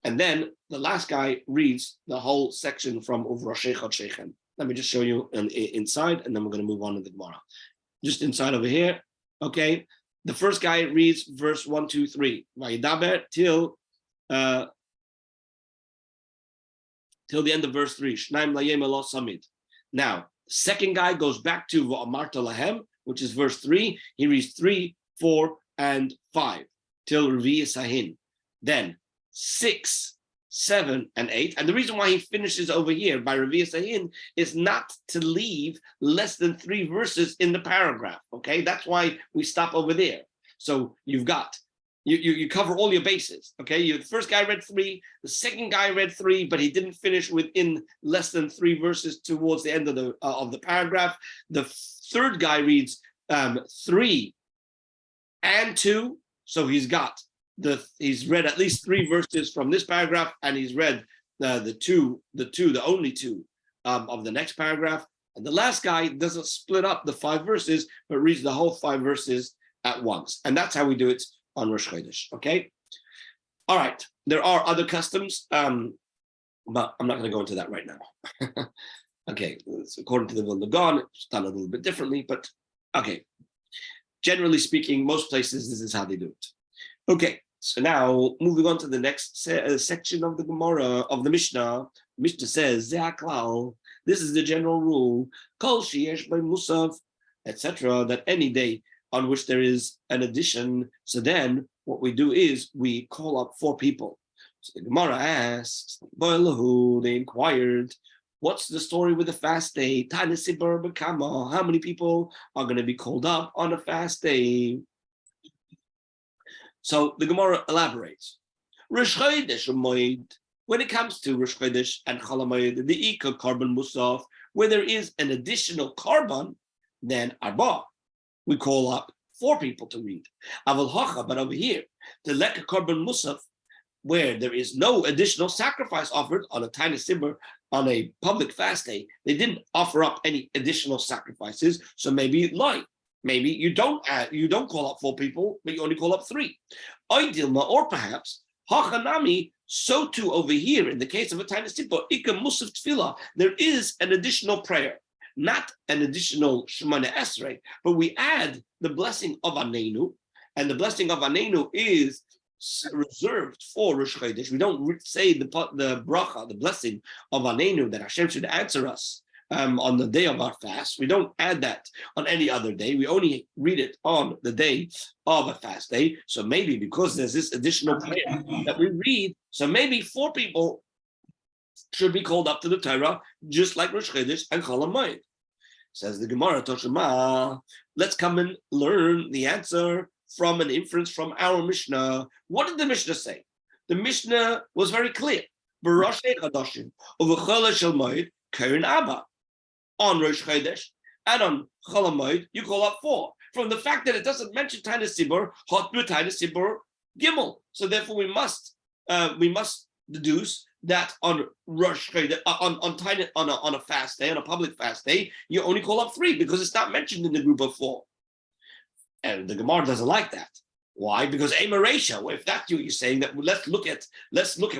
And then the last guy reads the whole section from Uvrashecha Shechem. Let me just show you inside, and then we're going to move on to the Gemara. Just inside over here, okay? The first guy reads verse 1, 2, 3. Vayidaber till the end of verse 3. Shnaim layem elo samid. Now, the second guy goes back to Va'amarta lahem, which is verse 3. He reads 3, 4, and 5 till Revi Sahin. Then 6, 7, and 8. And the reason why he finishes over here by Revi Sahin is not to leave less than 3 verses in the paragraph. Okay, that's why we stop over there. So you've got you cover all your bases. Okay, the first guy read 3, the second guy read 3, but he didn't finish within less than 3 verses towards the end of the paragraph. The third guy reads 3 and 2, so he's read at least 3 verses from this paragraph, and he's read the only two of the next paragraph. And the last guy doesn't split up the 5 verses, but reads the whole 5 verses at once. And that's how we do it on Rosh Chodesh. Okay. All right. There are other customs, but I'm not going to go into that right now. Okay. So according to the Vilna Gaon, it's done a little bit differently, but okay. Generally speaking, most places this is how they do it. Okay. So now moving on to the next section of the Gemara, of the Mishnah, Mishnah says, this is the general rule, kol sheyesh by musaf, etc., that any day on which there is an addition, so then what we do is we call up 4 people. So the Gemara asks, they inquired, what's the story with the fast day? How many people are going to be called up on a fast day? So the Gemara elaborates. Rosh Chodesh Moed, when it comes to Rosh Chodesh and Chol Hamoed, the Ika Korban Musaf, where there is an additional Korban, then Arba, we call up 4 people to read. Aval Hacha, but over here, the Leka Korban Musaf, where there is no additional sacrifice offered on a tiny sibur, on a public fast day, they didn't offer up any additional sacrifices. So maybe you don't call up 4 people, but you only call up 3. Oidilma, or perhaps Hachanami, so too over here in the case of a tiny sibur, Ika Musaf Tefillah, there is an additional prayer, not an additional Shemana Esrei, but we add the blessing of Anenu, and the blessing of Anenu is reserved for Rosh Chodesh. We don't say the bracha, the blessing of Anenu, that Hashem should answer us on the day of our fast. We don't add that on any other day. We only read it on the day of a fast day. So maybe because there's this additional prayer that we read, so maybe 4 people should be called up to the Torah, just like Rosh Chodesh and Chol Hamoed. Says the Gemara, Toshima, let's come and learn the answer from an inference from our Mishnah. What did the Mishnah say? The Mishnah was very clear. On Rosh Chodesh and on Chol Hamoed, you call up 4. From the fact that it doesn't mention Taina Sibur, Hot Taina Sibur Gimel. So therefore we must deduce that on Rosh Chodesh, on a fast day, on a public fast day, you only call up 3 because it's not mentioned in the group of 4. And the Gemara doesn't like that. Why? Because Emaresha, if that's you're saying that, let's look at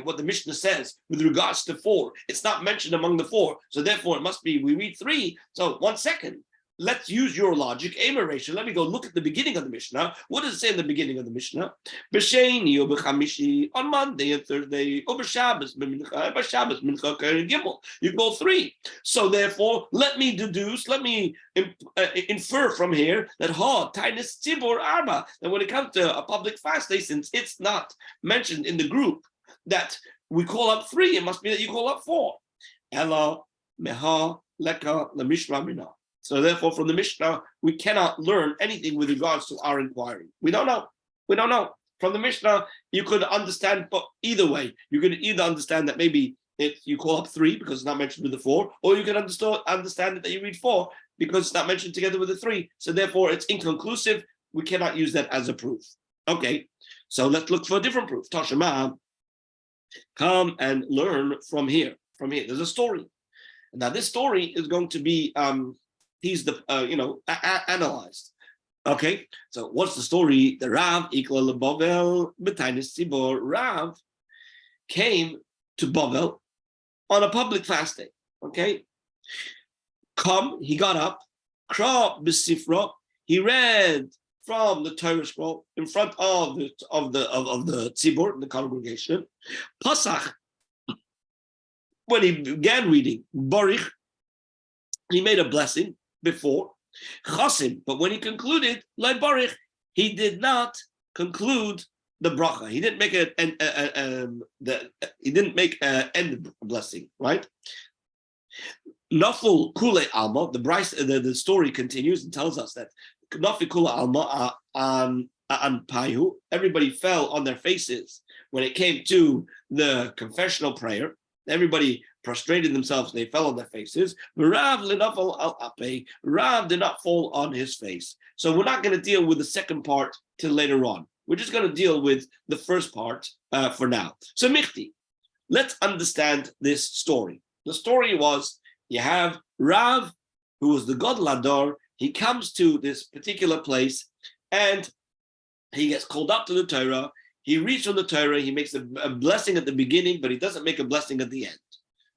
what the Mishnah says with regards to 4. It's not mentioned among the 4, so therefore it must be we read 3. So 1 second. Let's use your logic. Emaresha. Let me go look at the beginning of the Mishnah. What does it say in the beginning of the Mishnah? B'Sheni or b'Chamishi, on Monday and Thursday, or b'Shabbos, b'Shabbos mincha keren gimel. You go 3. So therefore, let me infer from here that Tainis Tzibor Arba, that when it comes to a public fast day, since it's not mentioned in the group that we call up 3, it must be that you call up 4. Ella meha leka lemishra mina. So therefore, from the Mishnah, we cannot learn anything with regards to our inquiry. We don't know. From the Mishnah, you could understand, but either way, you could either understand that maybe you call up 3 because it's not mentioned with the 4, or you can understand that you read 4 because it's not mentioned together with the 3. So therefore, it's inconclusive. We cannot use that as a proof. Okay, so let's look for a different proof. Tashema, come and learn from here. There's a story. Now, this story is going to be analyzed. Okay, so what's the story? The Rav Ikla Bavel B'Tainis Tzibor. Rav came to Bavel on a public fast day. Okay, he got up, Kra B'Sifra, he read from the Torah scroll in front of the Tzibor, the congregation. Pasach, when he began reading Baruch, he made a blessing before Chasim, but when he concluded Lai Baruch, he did not conclude the bracha. He didn't make an end blessing, right? Naful Kule Alma. The story continues and tells us that Nafil Kule Alma an Paihu. Everybody fell on their faces when it came to the confessional prayer. Everybody prostrated themselves, they fell on their faces. Rav did not fall on his face. So we're not going to deal with the second part till later on. We're just going to deal with the first part for now. So Michti, let's understand this story. The story was, you have Rav, who was the God Lador. He comes to this particular place and he gets called up to the Torah. He reads from the Torah, he makes a blessing at the beginning, but he doesn't make a blessing at the end.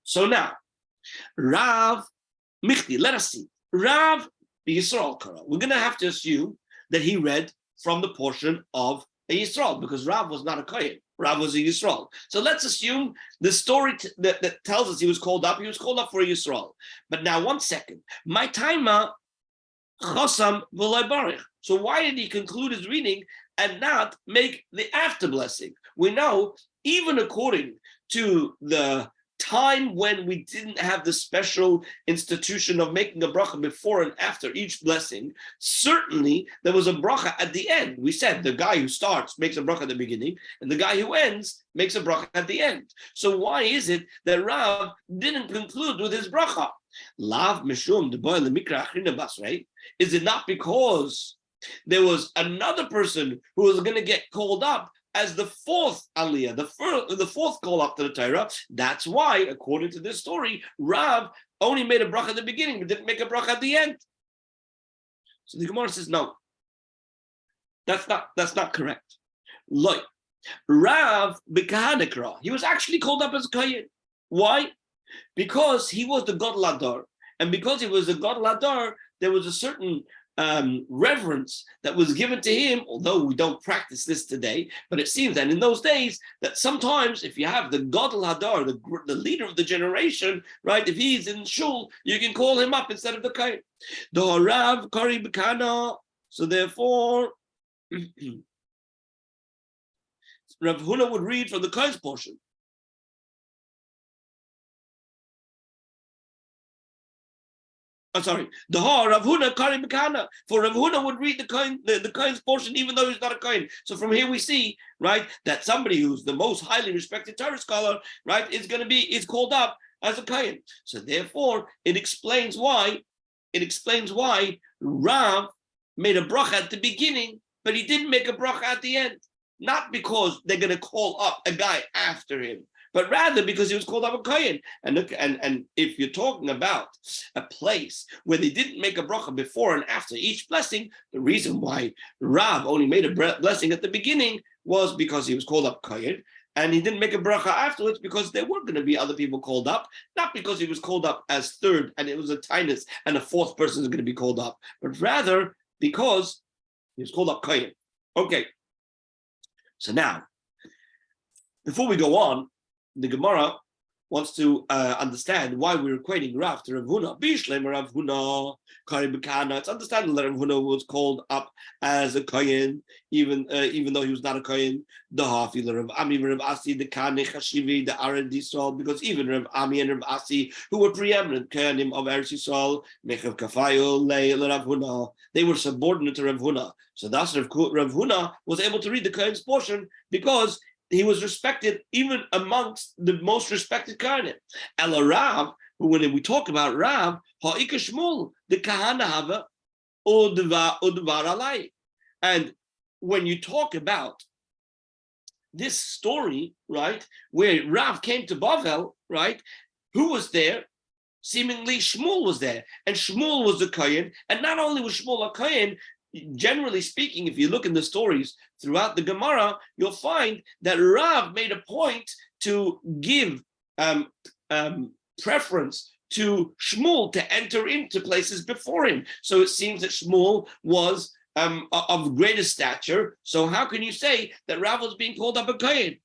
So now, Rav Michti, let us see. Rav Yisrael Kara. We're going to have to assume that he read from the portion of a Yisrael, because Rav was not a Kohen. Rav was a Yisrael. So let's assume the story that tells us he was called up for a Yisrael. But now, 1 second. My timer, chosam v'loy barich. So why did he conclude his reading and not make the after blessing? We know, even according to the time when we didn't have the special institution of making a bracha before and after each blessing, certainly there was a bracha at the end. We said the guy who starts makes a bracha at the beginning, and the guy who ends makes a bracha at the end. So why is it that Rav didn't conclude with his bracha? Lav mishum de boy lemikra achrina basrei. Is it not because there was another person who was going to get called up as the fourth aliyah, the fourth call up to the Torah? That's why, according to this story, Rav only made a bracha at the beginning, but didn't make a bracha at the end. So the Gemara says, no, that's not correct. Look, Rav b'kahanekra, he was actually called up as a kohen. Why? Because he was the God Ladar, and because he was the God Ladar, there was a certain reverence that was given to him, although we don't practice this today, but it seems that in those days that sometimes if you have the Gadol Hadar, the leader of the generation, right, if he's in shul, you can call him up instead of the Kain. The Rav Kari B'Kana. So therefore, Rav Huna would read from the Kain's portion. The Rav Huna Kari B'Kana. For Rav Huna would read the Kohen's portion, even though he's not a Kohen. So from here we see, right, that somebody who's the most highly respected Torah scholar, right, is called up as a Kohen. So therefore, it explains why Rav made a bracha at the beginning, but he didn't make a bracha at the end. Not because they're going to call up a guy after him, but rather because he was called up a Kohen. And if you're talking about a place where they didn't make a bracha before and after each blessing, the reason why Rav only made a blessing at the beginning was because he was called up Kohen, and he didn't make a bracha afterwards because there were going to be other people called up, not because he was called up as third and it was a tinus and a fourth person is going to be called up, but rather because he was called up Kohen. Okay, so now, before we go on, the Gemara wants to understand why we're equating Rav to Rav Huna. Bishlem Rav Huna, Kari B'Kana. It's understandable that Rav Huna was called up as a Kohen, even though he was not a Kohen. The Hafi, Rav Ami, Rav Asi, the Kane Chashivi, the Ared Yisrael, because even Rav Ami and Rav Asi, who were preeminent Kohanim of Eretz Yisrael, Mechav Kafayu, Rav Huna, they were subordinate to Rav Huna. So thus Rav Huna was able to read the Kohen's portion because he was respected even amongst the most respected Kohanim. Ela Rav, when we talk about Rav, ha'ika Shmuel, the Kahana Hava, or Devar Alai. And when you talk about this story, right, where Rav came to Bavel, right, who was there? Seemingly Shmuel was there, and Shmuel was the Kohen, and not only was Shmuel a Kohen, generally speaking, if you look in the stories throughout the Gemara, you'll find that Rav made a point to give preference to Shmuel to enter into places before him. So it seems that Shmuel was of greater stature. So how can you say that Rav was being called up a Kohen?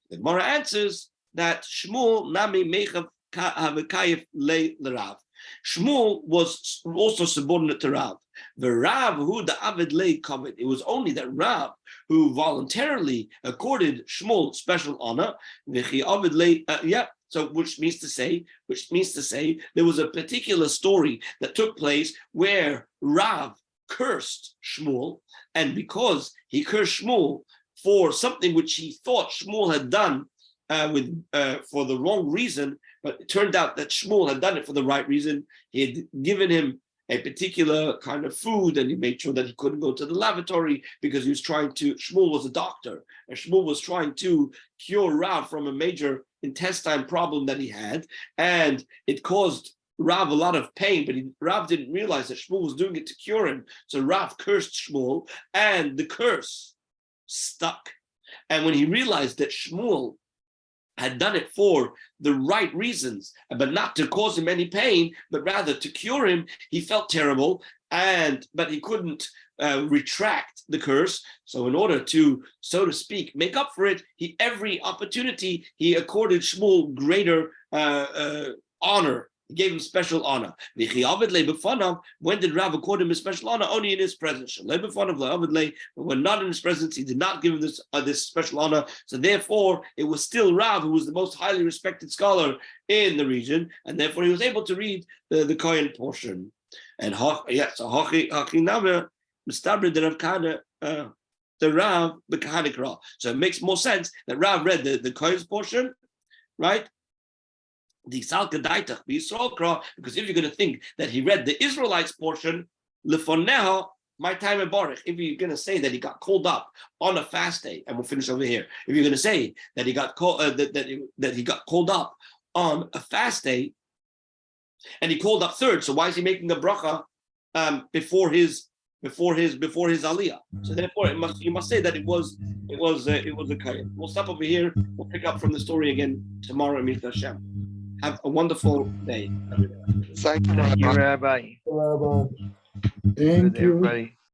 The Gemara answers that Shmuel nami mechav havekayif le Rav. Shmuel was also subordinate to Rav. The Rav who the Avid lay covered. It was only that Rav who voluntarily accorded Shmuel special honor. So which means to say there was a particular story that took place where Rav cursed Shmuel, and because he cursed Shmuel for something which he thought Shmuel had done for the wrong reason, but it turned out that Shmuel had done it for the right reason. He had given him a particular kind of food, and he made sure that he couldn't go to the lavatory because he was Shmuel was a doctor, and Shmuel was trying to cure Rav from a major intestine problem that he had, and it caused Rav a lot of pain, but Rav didn't realize that Shmuel was doing it to cure him. So Rav cursed Shmuel, and the curse stuck. And when he realized that Shmuel had done it for the right reasons, but not to cause him any pain, but rather to cure him, he felt terrible, but he couldn't retract the curse. So in order to, so to speak, make up for it, every opportunity he accorded Shmuel greater honor. He gave him special honor. When did Rav accord him a special honor? Only in his presence. But when not in his presence, he did not give him this special honor. So therefore, it was still Rav who was the most highly respected scholar in the region, and therefore he was able to read the Kohen portion. And so it makes more sense that Rav read the Kohen's portion, right? The Salkadaitach, the Yisrael Kra, because if you're going to think that he read the Israelites portion, Lefoneha, my time in Baruch, if you're going to say that he got called up on a fast day, and we'll finish over here, if you're going to say that he got called that he got called up on a fast day, and he called up third, so why is he making a bracha before his aliyah? So therefore, you must say that it was a kain. We'll stop over here. We'll pick up from the story again tomorrow. Amir Hashem. Have a wonderful day. Thank you, Rabbi. Rabbi. Thank Good, you. everybody.